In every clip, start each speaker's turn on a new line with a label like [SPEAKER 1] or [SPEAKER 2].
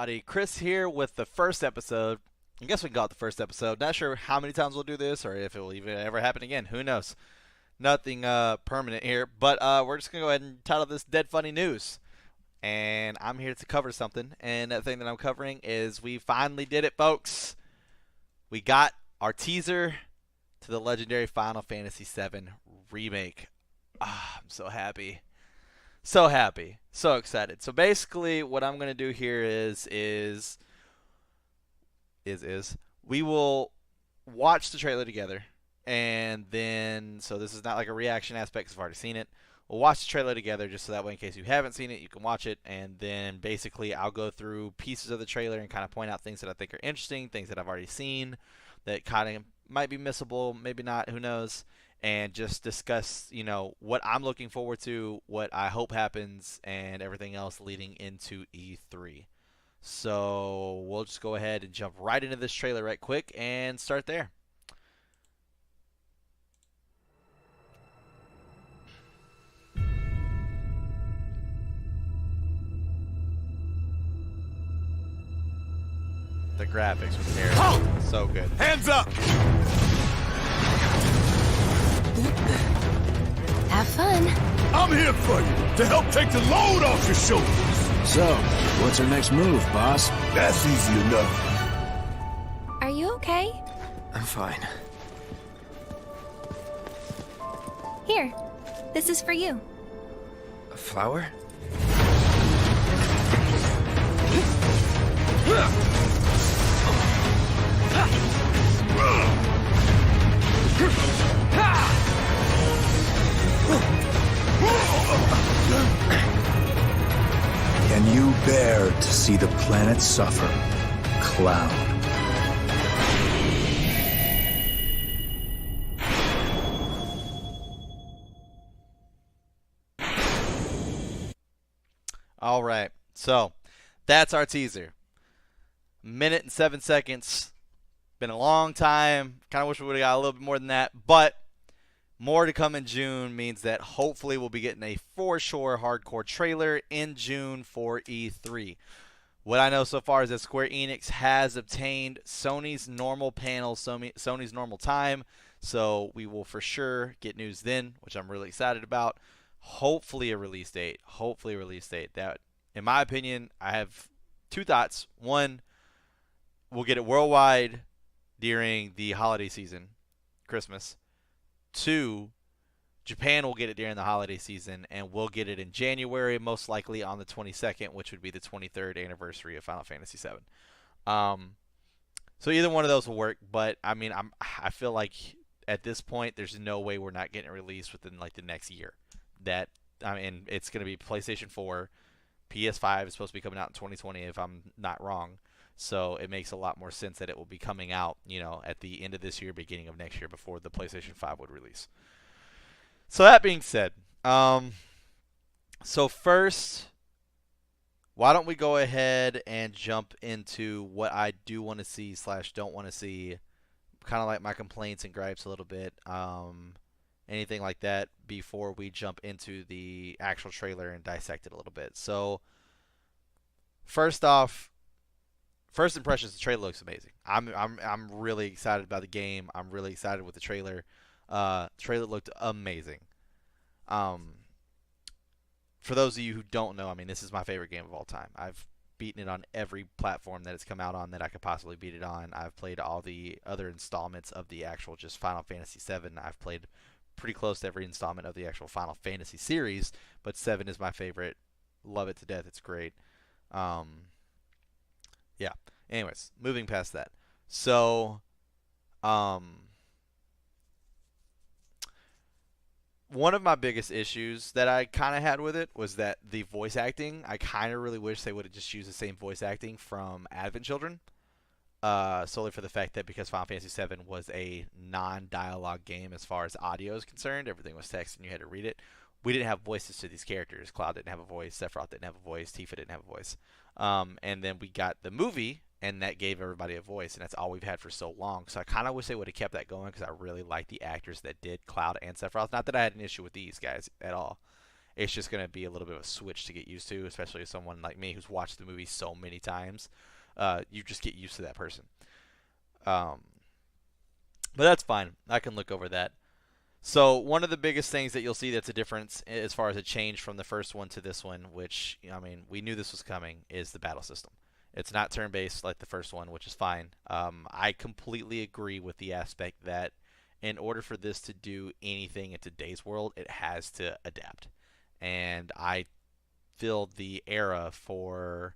[SPEAKER 1] everybody. Chris here with the first episode. I guess we can call it the first episode. Not sure how many times we'll do this or if it will even ever happen again. Who knows? Nothing permanent here. But we're just going to go ahead and title this Dead Funny News. And I'm here to cover something. And that thing that I'm covering is we finally did it, folks. We got our teaser to the legendary Final Fantasy VII Remake. I'm so happy. So happy. So excited. So basically what I'm going to do here is we will watch the trailer together, and then, so this is not like a reaction aspect because I've already seen it. We'll watch the trailer together just so that way in case you haven't seen it, you can watch it, and then basically I'll go through pieces of the trailer and kind of point out things that I think are interesting, things that I've already seen that kind of might be missable, maybe not, who knows, and just discuss, what I'm looking forward to, what I hope happens, and everything else leading into E3. So we'll just go ahead and jump right into this trailer right quick and start there. The graphics were terrible. So good.
[SPEAKER 2] Hands up!
[SPEAKER 3] Have fun.
[SPEAKER 2] I'm here for you, to help take the load off your shoulders.
[SPEAKER 4] So, what's our next move, boss?
[SPEAKER 2] That's easy enough.
[SPEAKER 3] Are you okay?
[SPEAKER 4] I'm fine.
[SPEAKER 3] Here, this is for you.
[SPEAKER 4] A flower?
[SPEAKER 2] Can you bear to see the planet suffer? Cloud.
[SPEAKER 1] All right. So that's our teaser. Minute and 7 seconds. Been a long time. Kind of wish we would have got a little bit more than that. But more to come in June means that hopefully we'll be getting a for sure hardcore trailer in June for E3. What I know so far is that Square Enix has obtained Sony's normal panel, Sony's normal time. So we will for sure get news then, which I'm really excited about. Hopefully a release date. Hopefully a release date. That, in my opinion, I have two thoughts. One, we'll get it worldwide during the holiday season, Christmas. Two, Japan will get it during the holiday season, and we'll get it in January, most likely on the 22nd, which would be the 23rd anniversary of Final Fantasy VII. So either one of those will work, but I mean, I feel like at this point, there's no way we're not getting it released within like the next year. It's going to be PlayStation 4, PS5 is supposed to be coming out in 2020, if I'm not wrong. So it makes a lot more sense that it will be coming out, at the end of this year, beginning of next year, before the PlayStation 5 would release. So that being said, so first, why don't we go ahead and jump into what I do want to see / don't want to see, kind of like my complaints and gripes a little bit, anything like that, before we jump into the actual trailer and dissect it a little bit. So first off, first impressions, the trailer looks amazing. I'm really excited about the game. I'm really excited with the trailer. Trailer looked amazing. For those of you who don't know, this is my favorite game of all time. I've beaten it on every platform that it's come out on that I could possibly beat it on. I've played all the other installments of the actual just Final Fantasy VII. I've played pretty close to every installment of the actual Final Fantasy series, but 7 is my favorite. Love it to death. It's great. Yeah. Anyways, moving past that. So, one of my biggest issues that I kind of had with it was that the voice acting, I kind of really wish they would have just used the same voice acting from Advent Children. Solely for the fact that because Final Fantasy VII was a non-dialogue game as far as audio is concerned, everything was text and you had to read it. We didn't have voices to these characters. Cloud didn't have a voice, Sephiroth didn't have a voice, Tifa didn't have a voice. And then we got the movie, and that gave everybody a voice, and that's all we've had for so long. So I kind of wish they would have kept that going because I really like the actors that did Cloud and Sephiroth. Not that I had an issue with these guys at all. It's just going to be a little bit of a switch to get used to, especially as someone like me who's watched the movie so many times. You just get used to that person. Um, but that's fine. I can look over that. So one of the biggest things that you'll see that's a difference as far as a change from the first one to this one, which I mean we knew this was coming, is the battle system. It's not turn-based like the first one, which is fine. I completely agree with the aspect that in order for this to do anything in today's world, it has to adapt. And I feel the era for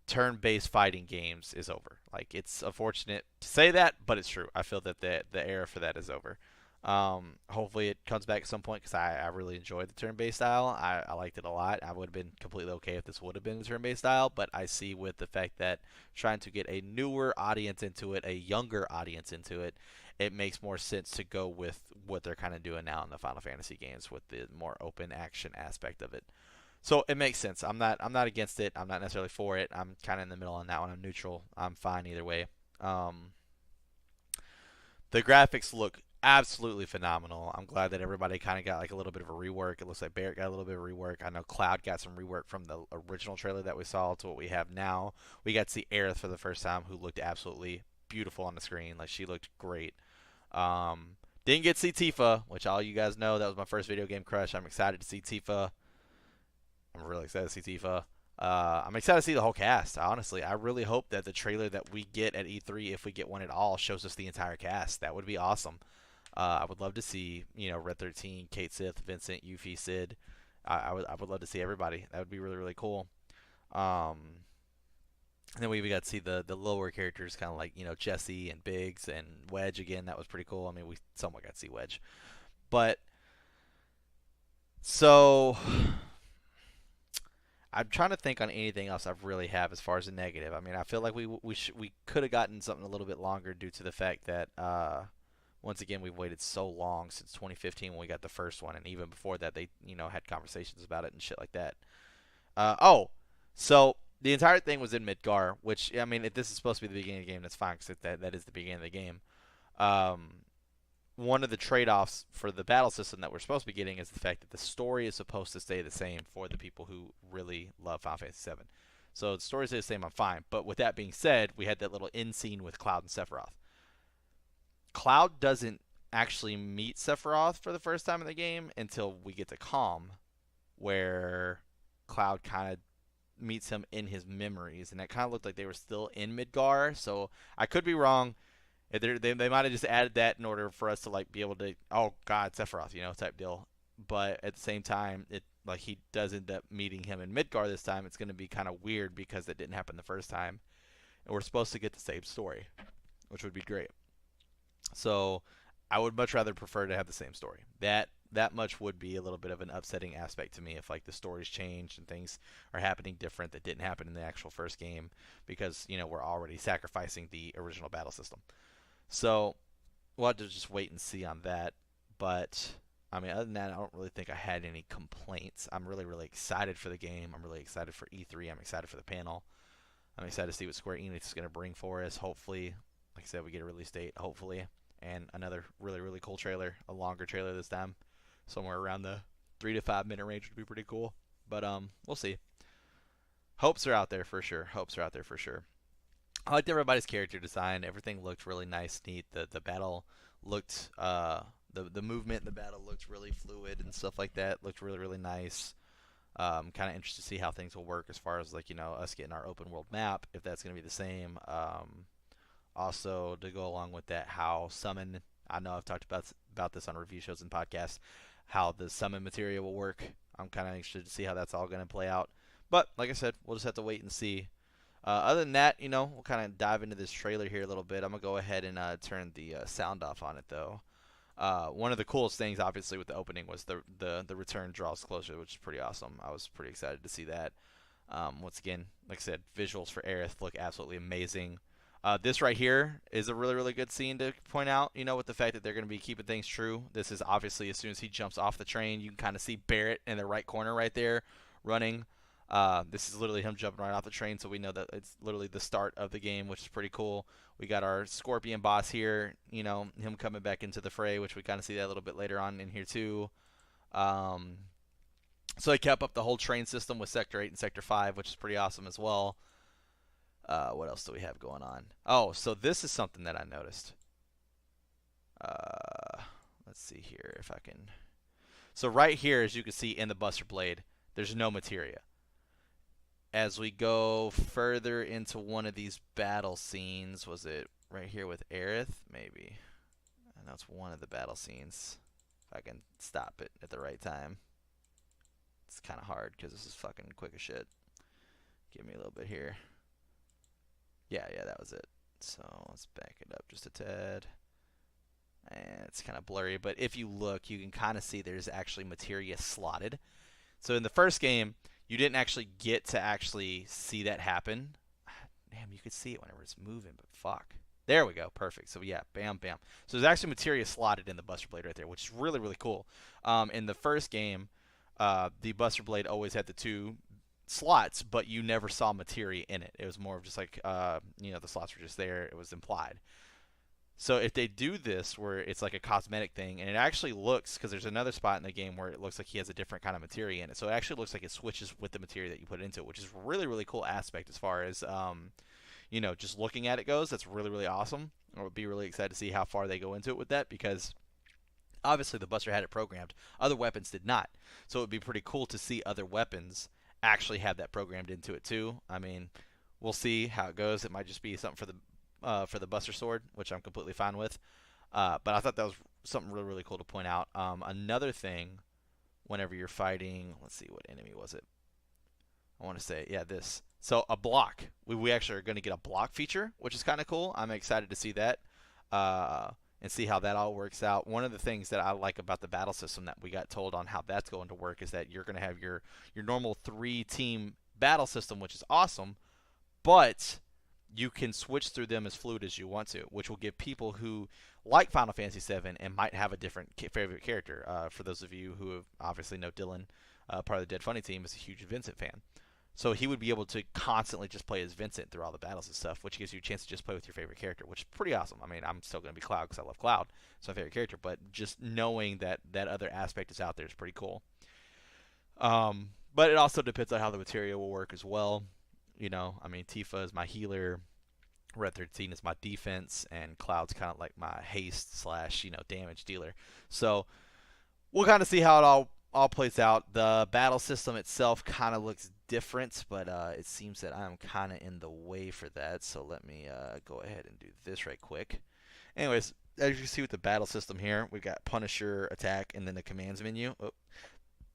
[SPEAKER 1] turn-based fighting games is over. Like, it's unfortunate to say that, but it's true. I feel that the era for that is over. Hopefully it comes back at some point because I really enjoyed the turn-based style. I liked it a lot. I would have been completely okay if this would have been a turn-based style, but I see with the fact that trying to get a newer audience into it, a younger audience into it, it makes more sense to go with what they're kind of doing now in the Final Fantasy games with the more open action aspect of it. So it makes sense. I'm not against it. I'm not necessarily for it. I'm kind of in the middle on that one. I'm neutral. I'm fine either way. The graphics look absolutely phenomenal. I'm glad that everybody kind of got like a little bit of a rework. It looks like Barrett got a little bit of rework. I know Cloud got some rework from the original trailer that we saw to what we have now. We got to see Aerith for the first time, who looked absolutely beautiful on the screen. Like, she looked great. Didn't get to see Tifa, which all you guys know that was my first video game crush. I'm excited to see Tifa. I'm really excited to see Tifa. I'm excited to see the whole cast. Honestly, I really hope that the trailer that we get at E3, if we get one at all, shows us the entire cast. That would be awesome. I would love to see, Red 13, Kate Sith, Vincent, Yuffie, Sid. I would love to see everybody. That would be really, really cool. And then we even got to see the lower characters, kind of like, Jesse and Biggs and Wedge again. That was pretty cool. I mean, we somewhat got to see Wedge. But, so, I'm trying to think on anything else I really have as far as a negative. I mean, I feel like we could have gotten something a little bit longer due to the fact that once again we've waited so long since 2015 when we got the first one, and even before that they had conversations about it and shit like that. So the entire thing was in Midgar, which I mean, if this is supposed to be the beginning of the game, that's fine because that is the beginning of the game. One of the trade-offs for the battle system that we're supposed to be getting is the fact that the story is supposed to stay the same for the people who really love Final Fantasy VII. So the story stays the same, I'm fine. But with that being said, we had that little end scene with Cloud and Sephiroth. Cloud doesn't actually meet Sephiroth for the first time in the game until we get to Calm, where Cloud kind of meets him in his memories, and it kind of looked like they were still in Midgar. So I could be wrong. They might have just added that in order for us to like be able to, oh god, Sephiroth, type deal. But at the same time, it like he does end up meeting him in Midgar this time. It's going to be kind of weird because that didn't happen the first time, and we're supposed to get the same story, which would be great. So I would much rather prefer to have the same story. That much would be a little bit of an upsetting aspect to me if like the stories changed and things are happening different that didn't happen in the actual first game because we're already sacrificing the original battle system. So we'll have to just wait and see on that. But I mean, other than that, I don't really think I had any complaints. I'm really, really excited for the game. I'm really excited for E3. I'm excited for the panel. I'm excited to see what Square Enix is going to bring for us. Hopefully, like I said, we get a release date, hopefully. And another really, really cool trailer, a longer trailer this time. Somewhere around the 3 to 5 minute range would be pretty cool. But we'll see. Hopes are out there for sure. I liked everybody's character design. Everything looked really nice, neat. The battle looked the movement in the battle looked really fluid and stuff like that. Looked really, really nice. Kind of interested to see how things will work as far as like us getting our open world map, if that's going to be the same. Also, to go along with that, how summon. I know I've talked about this on review shows and podcasts. How the summon material will work. I'm kind of interested to see how that's all going to play out. But like I said, we'll just have to wait and see. Other than that, we'll kind of dive into this trailer here a little bit. I'm going to go ahead and turn the sound off on it, though. One of the coolest things, obviously, with the opening was the return draws closer, which is pretty awesome. I was pretty excited to see that. Once again, like I said, visuals for Aerith look absolutely amazing. This right here is a really, really good scene to point out, with the fact that they're going to be keeping things true. This is obviously as soon as he jumps off the train, you can kind of see Barrett in the right corner right there running. This is literally him jumping right off the train, so we know that it's literally the start of the game, which is pretty cool. We got our Scorpion boss here, him coming back into the fray, which we kind of see that a little bit later on in here too. So they kept up the whole train system with Sector 8 and Sector 5, which is pretty awesome as well. What else do we have going on? Oh, so this is something that I noticed. Uh, let's see here if I can. So right here, as you can see in the Buster Blade, there's no materia. As we go further into one of these battle scenes, was it right here with Aerith? Maybe. And that's one of the battle scenes. If I can stop it at the right time. It's kind of hard because this is fucking quick as shit. Give me a little bit here. Yeah, that was it. So let's back it up just a tad. And it's kind of blurry, but if you look, you can kind of see there's actually materia slotted. So in the first game, you didn't actually get to actually see that happen. Damn, you could see it whenever it's moving, but fuck. There we go. Perfect. So yeah, bam, bam. So there's actually materia slotted in the Buster Blade right there, which is really, really cool. In the first game, the Buster Blade always had the 2 slots, but you never saw materia in it. It was more of just like, the slots were just there. It was implied. So if they do this where it's like a cosmetic thing, and it actually looks, because there's another spot in the game where it looks like he has a different kind of materia in it. So it actually looks like it switches with the materia that you put into it, which is really, really cool aspect as far as, just looking at it goes. That's really, really awesome. I would be really excited to see how far they go into it with that, because obviously the Buster had it programmed. Other weapons did not. So it would be pretty cool to see other weapons actually have that programmed into it too. I mean, we'll see how it goes. It might just be something for the Buster Sword, which I'm completely fine with. But I thought that was something really, really cool to point out. Another thing, whenever you're fighting, let's see, what enemy was it? I want to say, yeah, this. So a block. We actually are going to get a block feature, which is kind of cool. I'm excited to see that and see how that all works out. One of the things that I like about the battle system that we got told on how that's going to work is that you're going to have your normal 3-team battle system, which is awesome, but you can switch through them as fluid as you want to, which will give people who like Final Fantasy VII and might have a different favorite character. For those of you who obviously know Dylan, part of the Dead Funny team, is a huge Vincent fan. So he would be able to constantly just play as Vincent through all the battles and stuff, which gives you a chance to just play with your favorite character, which is pretty awesome. I mean, I'm still going to be Cloud because I love Cloud. It's my favorite character, but just knowing that that other aspect is out there is pretty cool. But it also depends on how the material will work as well. I mean, Tifa is my healer. Red 13 is my defense, and Cloud's kind of like my haste slash damage dealer. So we'll kind of see how it all plays out. The battle system itself kind of looks different, but it seems that I'm kind of in the way for that. So let me go ahead and do this right quick. Anyways, as you can see with the battle system here, we've got Punisher, attack, and then the commands menu.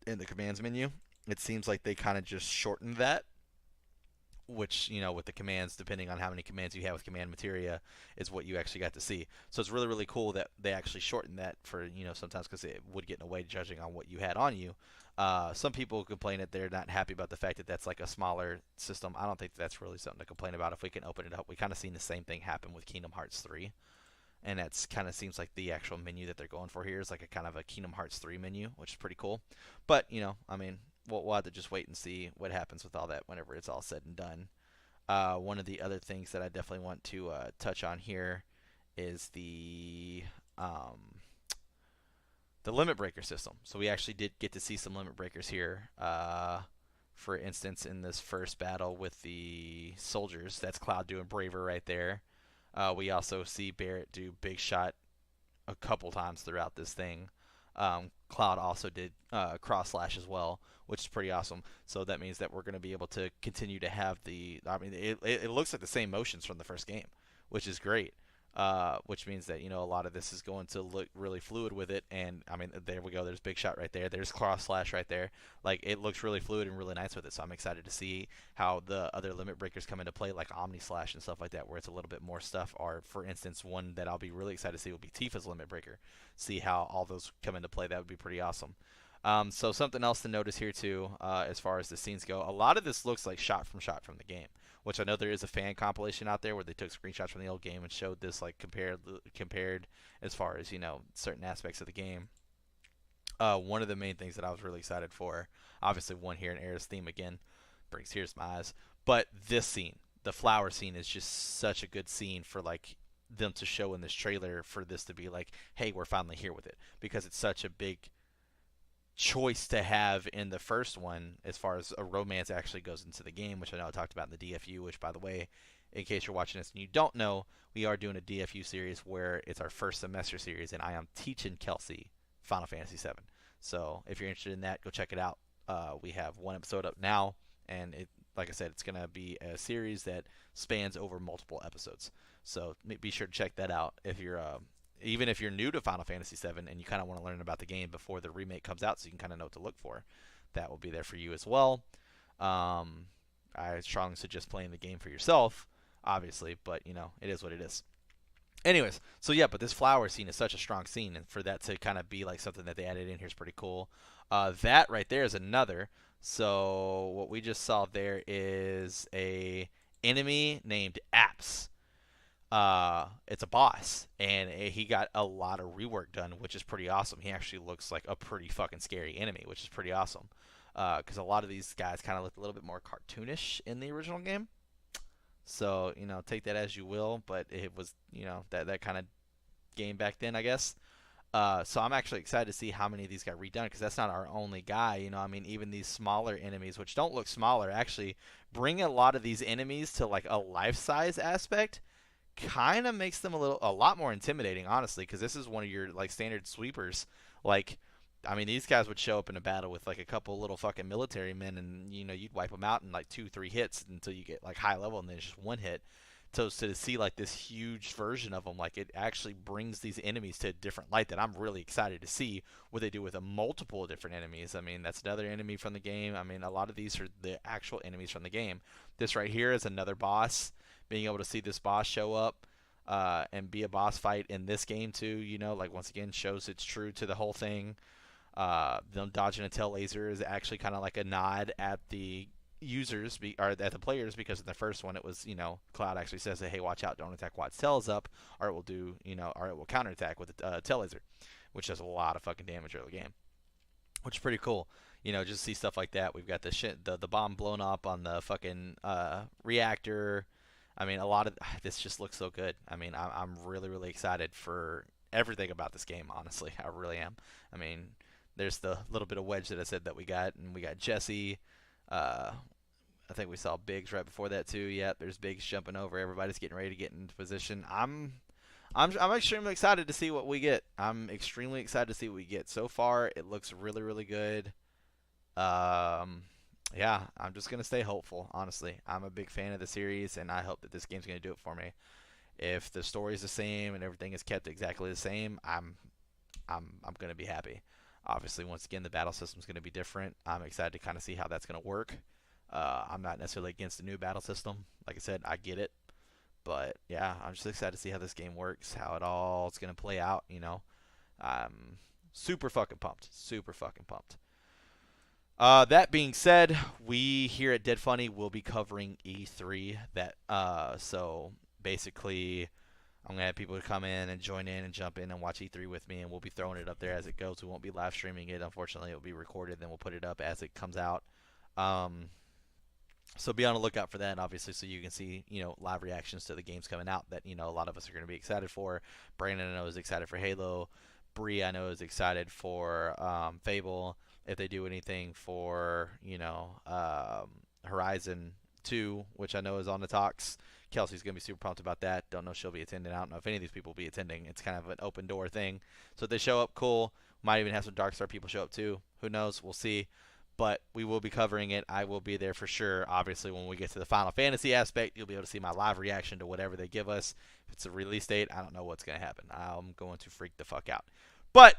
[SPEAKER 1] In the commands menu, it seems like they kind of just shortened that, which, with the commands, depending on how many commands you have with command materia, is what you actually got to see. So it's really, really cool that they actually shortened that for, sometimes because it would get in the way judging on what you had on you. Some people complain that they're not happy about the fact that that's like a smaller system. I don't think that's really something to complain about if we can open it up. We kind of seen the same thing happen with Kingdom Hearts 3. And that's kind of seems like the actual menu that they're going for here is like a kind of a Kingdom Hearts 3 menu, which is pretty cool. But, I mean, we'll have to just wait and see what happens with all that whenever it's all said and done. One of the other things that I definitely want to touch on here is the limit breaker system. So we actually did get to see some limit breakers here. For instance, in this first battle with the soldiers, that's Cloud doing Braver right there. We also see Barrett do Big Shot a couple times throughout this thing. Cloud also did Cross Slash as well, which is pretty awesome. So that means that we're going to be able to continue to have I mean, it looks like the same motions from the first game, which is great. Which means that, a lot of this is going to look really fluid with it. And, I mean, there we go. There's Big Shot right there. There's Cross Slash right there. Like, it looks really fluid and really nice with it. So I'm excited to see how the other limit breakers come into play, like Omni Slash and stuff like that, where it's a little bit more stuff. Or, for instance, one that I'll be really excited to see will be Tifa's limit breaker. See how all those come into play. That would be pretty awesome. So something else to notice here, too, as far as the scenes go. A lot of this looks like shot from the game, which I know there is a fan compilation out there where they took screenshots from the old game and showed this, like, compared as far as, certain aspects of the game. One of the main things that I was really excited for, obviously one here in Aerith's theme again, brings tears to my eyes, but this scene, the flower scene, is just such a good scene for, like, them to show in this trailer, for this to be like, hey, we're finally here with it, because it's such a big choice to have in the first one as far as a romance actually goes into the game, which I know I talked about in the DFU, which, by the way, in case you're watching this and you don't know, we are doing a DFU series where it's our first semester series, and I am teaching Kelsey Final Fantasy VII. So if you're interested in that, go check it out. We have one episode up now, and like I said, it's going to be a series that spans over multiple episodes. So be sure to check that out if you're even if you're new to Final Fantasy VII and you kind of want to learn about the game before the remake comes out, so you can kind of know what to look for. That will be there for you as well. I strongly suggest playing the game for yourself, obviously, but it is what it is. Anyways, so yeah, but this flower scene is such a strong scene, and for that to kind of be like something that they added in here is pretty cool. That right there is another. So what we just saw there is a enemy named Apps. It's a boss, and he got a lot of rework done, which is pretty awesome. He actually looks like a pretty fucking scary enemy, which is pretty awesome. Because a lot of these guys kind of looked a little bit more cartoonish in the original game. So, take that as you will, but it was, that kind of game back then, I guess. So I'm actually excited to see how many of these got redone, because that's not our only guy. Even these smaller enemies, which don't look smaller, actually bring a lot of these enemies to like a life-size aspect. Kind of makes them a lot more intimidating, honestly, because this is one of your like standard sweepers. Like, these guys would show up in a battle with like a couple little fucking military men, and you'd wipe them out in like 2-3 hits until you get like high level, and then it's just one hit. So to see like this huge version of them, like, it actually brings these enemies to a different light that I'm really excited to see what they do with multiple different enemies. That's another enemy from the game. A lot of these are the actual enemies from the game. This right here is another boss. Being able to see this boss show up and be a boss fight in this game too, like, once again shows it's true to the whole thing. Them dodging a tail laser is actually kind of like a nod at the users or at the players, because in the first one it was, Cloud actually says that, hey, watch out, don't attack while its tail is up, or it will do, or it will counterattack with a tail laser, which does a lot of fucking damage early game, which is pretty cool. Just see stuff like that. We've got the bomb blown up on the fucking reactor. A lot of this just looks so good. I'm really, really excited for everything about this game, honestly. I really am. There's the little bit of wedge that I said that we got, and we got Jesse. I think we saw Biggs right before that too. Yep, there's Biggs jumping over. Everybody's getting ready to get into position. I'm extremely excited to see what we get. I'm extremely excited to see what we get. So far, it looks really, really good. Yeah, I'm just gonna stay hopeful. Honestly, I'm a big fan of the series, and I hope that this game's gonna do it for me. If the story's the same and everything is kept exactly the same, I'm gonna be happy. Obviously, once again, the battle system's gonna be different. I'm excited to kind of see how that's gonna work. I'm not necessarily against the new battle system. Like I said, I get it, but yeah, I'm just excited to see how this game works, how it all is gonna play out. I'm super fucking pumped. Super fucking pumped. That being said, we here at Dead Funny will be covering E3. So basically, I'm gonna have people come in and join in and jump in and watch E3 with me, and we'll be throwing it up there as it goes. We won't be live streaming it, unfortunately. It will be recorded, then we'll put it up as it comes out. So be on the lookout for that, obviously, so you can see, live reactions to the games coming out that, a lot of us are going to be excited for. Brandon, I know, is excited for Halo. Bree, I know, is excited for Fable. If they do anything for, Horizon 2, which I know is on the talks, Kelsey's going to be super pumped about that. Don't know if she'll be attending. I don't know if any of these people will be attending. It's kind of an open door thing. So if they show up, cool. Might even have some Darkstar people show up too. Who knows? We'll see. But we will be covering it. I will be there for sure. Obviously, when we get to the Final Fantasy aspect, you'll be able to see my live reaction to whatever they give us. If it's a release date, I don't know what's going to happen. I'm going to freak the fuck out. But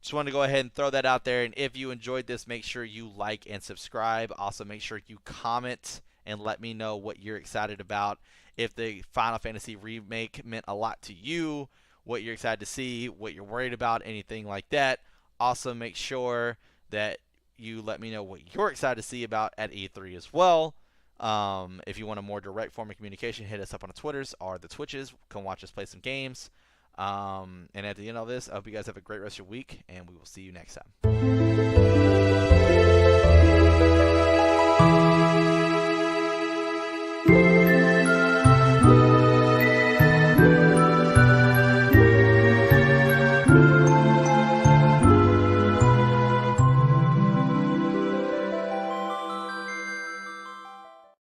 [SPEAKER 1] just wanted to go ahead and throw that out there. And if you enjoyed this, make sure you like and subscribe. Also, make sure you comment and let me know what you're excited about. If the Final Fantasy remake meant a lot to you, what you're excited to see, what you're worried about, anything like that. Also, make sure that you let me know what you're excited to see about at E3 as well. If you want a more direct form of communication, hit us up on the Twitters or the Twitches. Come watch us play some games. And at the end of this, I hope you guys have a great rest of your week, and we will see you next time.